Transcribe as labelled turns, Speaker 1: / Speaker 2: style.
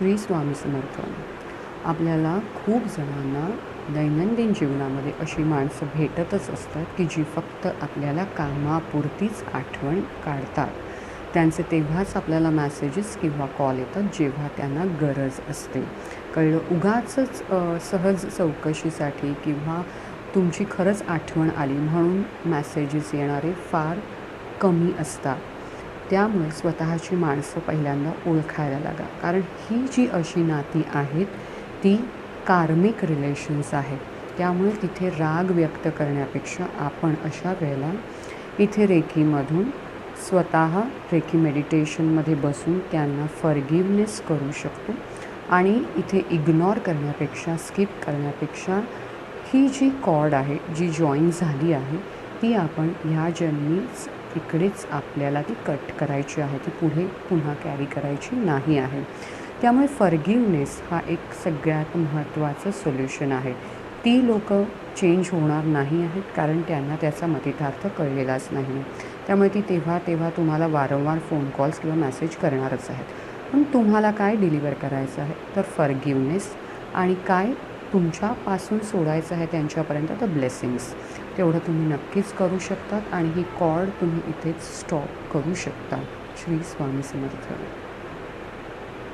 Speaker 1: श्री स्वामी समर्थ. आपल्याला खूप जणांना दैनंदिन जीवनामध्ये अशी माणसं भेटतच असतात की जी फक्त आपल्याला कामापुरतीच आठवण काढतात. त्यांचे तेव्हाच आपल्याला मेसेजेस किंवा कॉल येतात जेव्हा त्यांना गरज असते. कळलं, उगाचच सहज चौकशीसाठी किंवा तुमची खरंच आठवण आली म्हणून मेसेजेस येणारे फार कमी असतात. त्यामुळे स्वतःची माणसं पहिल्यांदा ओळखायला लागा, कारण ही जी अशी नाती आहेत ती कार्मिक रिलेशन्स आहेत. त्यामुळे तिथे राग व्यक्त करण्यापेक्षा आपण अशा वेळेला इथे रेकीमधून स्वतः रेकी मेडिटेशनमध्ये बसून त्यांना फॉरगिवनेस करू शकतो. आणि इथे इग्नॉर करण्यापेक्षा, स्किप करण्यापेक्षा ही जी कॉर्ड आहे, जी जॉईन झाली आहे, ती आपण ह्या जन्मीच इकडेच आपल्याला ती कट करायची आहे, ती पुढे पुन्हा कॅरी करायची नाही आहे. त्यामुळे फॉरगिवनेस हा एक सगळ्यात महत्त्वाचं सोल्युशन आहे. ती लोकं चेंज होणार नाही आहेत, कारण त्यांना त्याचा मतितार्थ कळलेलाच नाही. त्यामुळे ती तेव्हा तुम्हाला वारंवार फोन कॉल्स किंवा मेसेज करणारच आहेत. पण तुम्हाला काय डिलिव्हर करायचं आहे, तर फॉरगिवनेस. आणि काय तुमच्यापासून सोडायचं आहे त्यांच्यापर्यंत, तर ब्लेसिंग्स. तेवढं तुम्ही नक्कीच करू शकतात आणि ही कॉर्ड तुम्ही इथेच स्टॉप करू शकता. श्री स्वामी समर्थ.